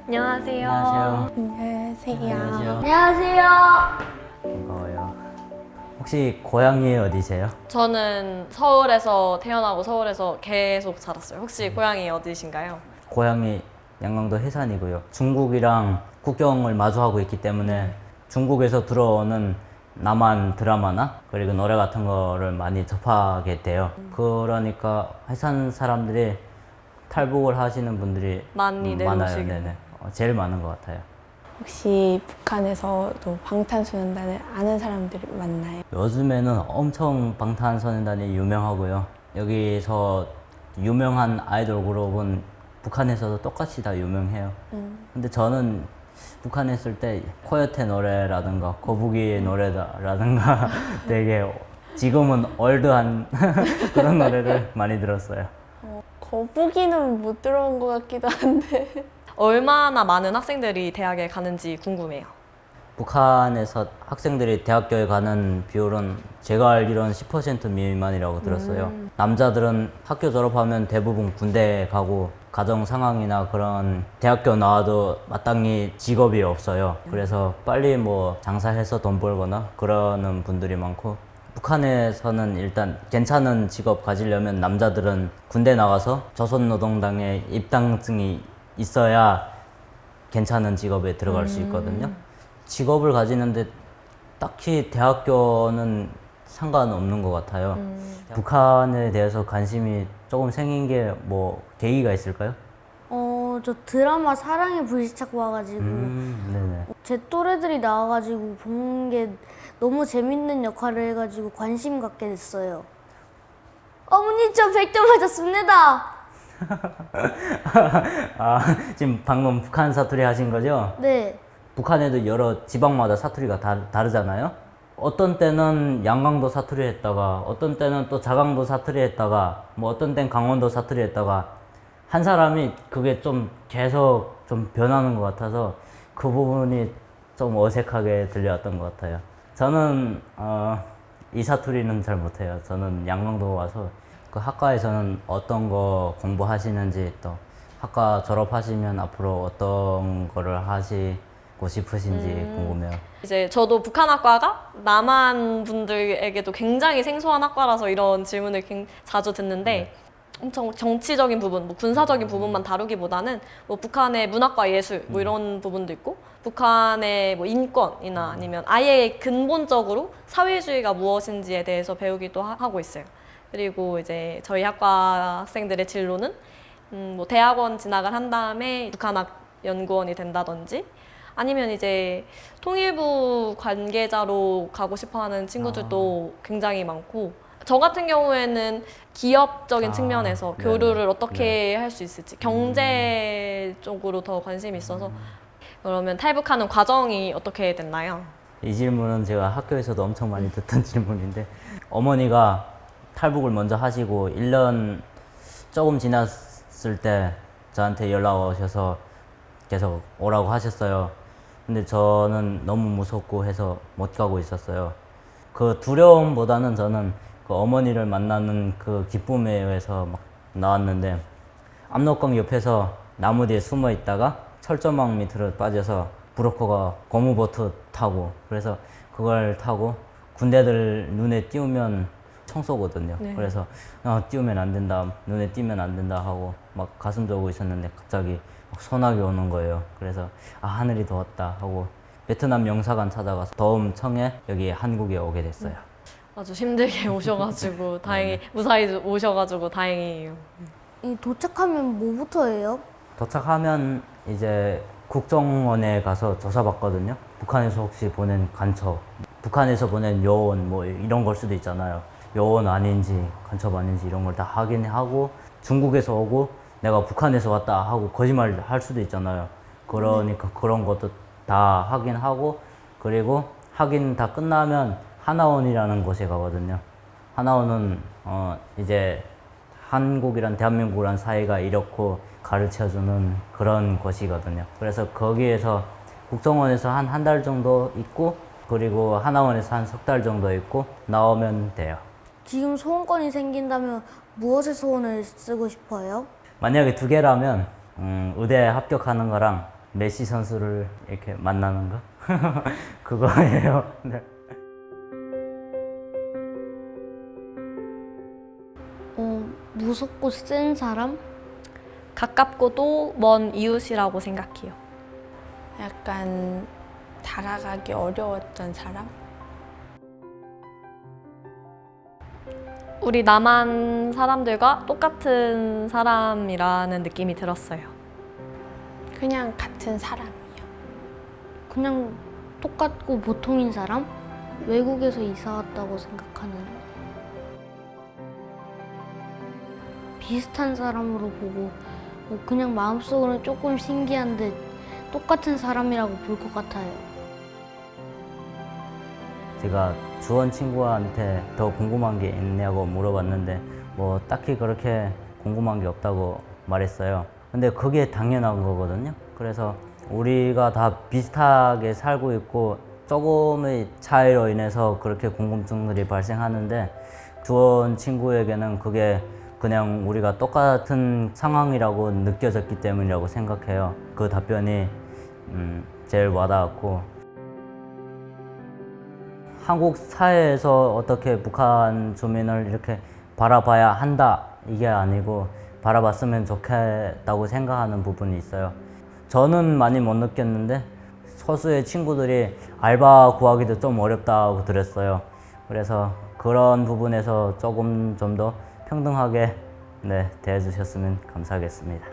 안녕하세요. 안녕하세요. 안녕하세요. 반가워요. 혹시 고향이 어디세요? 저는 서울에서 태어나고 서울에서 계속 자랐어요. 혹시 고향이 어디신가요? 고향이 양강도 해산이고요. 중국이랑 국경을 마주하고 있기 때문에 중국에서 들어오는 남한 드라마나 그리고 노래 같은 거를 많이 접하게 돼요. 그러니까 해산 사람들이 탈북을 하시는 분들이 많이 많아요. 내려오시고. 네네. 제일 많은 것 같아요. 혹시 북한에서도 방탄소년단을 아는 사람들이 많나요? 요즘에는 엄청 방탄소년단이 유명하고요. 여기서 유명한 아이돌 그룹은 북한에서도 똑같이 다 유명해요. 근데 저는 북한에 있을 때 코요테 노래라든가 거북이의 노래라든가 되게 지금은 올드한 그런 노래를 많이 들었어요. 거북이는 못 들어온 것 같기도 한데. 얼마나 많은 학생들이 대학에 가는지 궁금해요. 북한에서 학생들이 대학교에 가는 비율은 제가 알기로는 10% 미만이라고 들었어요. 남자들은 학교 졸업하면 대부분 군대 가고 가정 상황이나 그런 대학교 나와도 마땅히 직업이 없어요. 그래서 빨리 뭐 장사해서 돈 벌거나 그러는 분들이 많고 북한에서는 일단 괜찮은 직업 가지려면 남자들은 군대 나가서 조선노동당에 입당증이 있어야 괜찮은 직업에 들어갈 수 있거든요. 직업을 가지는데 딱히 대학교는 상관없는 것 같아요. 북한에 대해서 관심이 조금 생긴 게 뭐 계기가 있을까요? 저 드라마 사랑의 불시착 봐가지고 네네. 제 또래들이 나와가지고 본 게 너무 재밌는 역할을 해가지고 관심 갖게 됐어요. 어머니 저 100점 맞았습니다. 아, 지금 방금 북한 사투리 하신 거죠? 네. 북한에도 여러 지방마다 사투리가 다르잖아요. 어떤 때는 양강도 사투리 했다가 어떤 때는 또 자강도 사투리 했다가 뭐 어떤 때는 강원도 사투리 했다가 한 사람이 그게 좀 계속 좀 변하는 것 같아서 그 부분이 좀 어색하게 들려왔던 것 같아요. 저는 이 사투리는 잘 못해요. 저는 양강도 와서 그 학과에서는 어떤 거 공부하시는지 또 학과 졸업하시면 앞으로 어떤 거를 하시고 싶으신지 궁금해요. 이제 저도 북한학과가 남한 분들에게도 굉장히 생소한 학과라서 이런 질문을 자주 듣는데 엄청 정치적인 부분, 뭐 군사적인 부분만 다루기보다는 뭐 북한의 문학과 예술 뭐 이런 부분도 있고 북한의 뭐 인권이나 아니면 아예 근본적으로 사회주의가 무엇인지에 대해서 배우기도 하고 있어요. 그리고 이제 저희 학과 학생들의 진로는 뭐 대학원 진학을 한 다음에 북한학 연구원이 된다든지 아니면 이제 통일부 관계자로 가고 싶어하는 친구들도 굉장히 많고 저 같은 경우에는 기업적인 측면에서 네네. 교류를 어떻게 할 수 있을지 경제 쪽으로 더 관심이 있어서 그러면 탈북하는 과정이 어떻게 됐나요? 이 질문은 제가 학교에서도 엄청 많이 듣던 질문인데 어머니가 탈북을 먼저 하시고 1년 조금 지났을 때 저한테 연락 오셔서 계속 오라고 하셨어요. 근데 저는 너무 무섭고 해서 못 가고 있었어요. 그 두려움보다는 저는 그 어머니를 만나는 그 기쁨에 의해서 막 나왔는데 압록강 옆에서 나무 뒤에 숨어 있다가 철조망 밑으로 빠져서 브로커가 고무보트 타고 그래서 그걸 타고 군대들 눈에 띄우면 총 쏘거든요. 네. 그래서 띄우면 안 된다, 눈에 띄면 안 된다 하고 막 가슴 저고 있었는데 갑자기 막 소나기 오는 거예요. 그래서 하늘이 더웠다 하고 베트남 영사관 찾아가서 더움 청해 여기 한국에 오게 됐어요. 아주 힘들게 오셔가지고 다행히 무사히 오셔가지고 다행이에요. 이 도착하면 뭐부터 해요? 도착하면 이제 국정원에 가서 조사받거든요. 북한에서 혹시 보낸 간첩, 북한에서 보낸 요원 뭐 이런 걸 수도 있잖아요. 요원 아닌지 간첩 아닌지 이런 걸 다 확인하고 중국에서 오고 내가 북한에서 왔다 하고 거짓말 할 수도 있잖아요. 그러니까 그런 것도 다 확인하고 그리고 확인 다 끝나면 하나원이라는 곳에 가거든요. 하나원은 이제 한국이란 대한민국이란 사이가 이렇고 가르쳐주는 그런 곳이거든요. 그래서 거기에서 국정원에서 한 달 정도 있고 그리고 하나원에서 한 석 달 정도 있고 나오면 돼요. 지금 소원권이 생긴다면 무엇의 소원을 쓰고 싶어요? 만약에 두 개라면 의대 합격하는 거랑 메시 선수를 이렇게 만나는 거 그거예요. 네. 무섭고 센 사람? 가깝고도 먼 이웃이라고 생각해요. 약간 다가가기 어려웠던 사람? 우리 남한 사람들과 똑같은 사람이라는 느낌이 들었어요. 그냥 같은 사람이요. 그냥 똑같고 보통인 사람? 외국에서 이사 왔다고 생각하는 비슷한 사람으로 보고 그냥 마음속으로는 조금 신기한데 똑같은 사람이라고 볼 것 같아요. 제가 주원 친구한테 더 궁금한 게 있냐고 물어봤는데 뭐 딱히 그렇게 궁금한 게 없다고 말했어요. 근데 그게 당연한 거거든요. 그래서 우리가 다 비슷하게 살고 있고 조금의 차이로 인해서 그렇게 궁금증들이 발생하는데 주원 친구에게는 그게 그냥 우리가 똑같은 상황이라고 느껴졌기 때문이라고 생각해요. 그 답변이 제일 와닿았고, 한국 사회에서 어떻게 북한 주민을 이렇게 바라봐야 한다 이게 아니고 바라봤으면 좋겠다고 생각하는 부분이 있어요. 저는 많이 못 느꼈는데 서수의 친구들이 알바 구하기도 좀 어렵다고 들었어요. 그래서 그런 부분에서 조금 좀 더 평등하게 대해주셨으면 감사하겠습니다.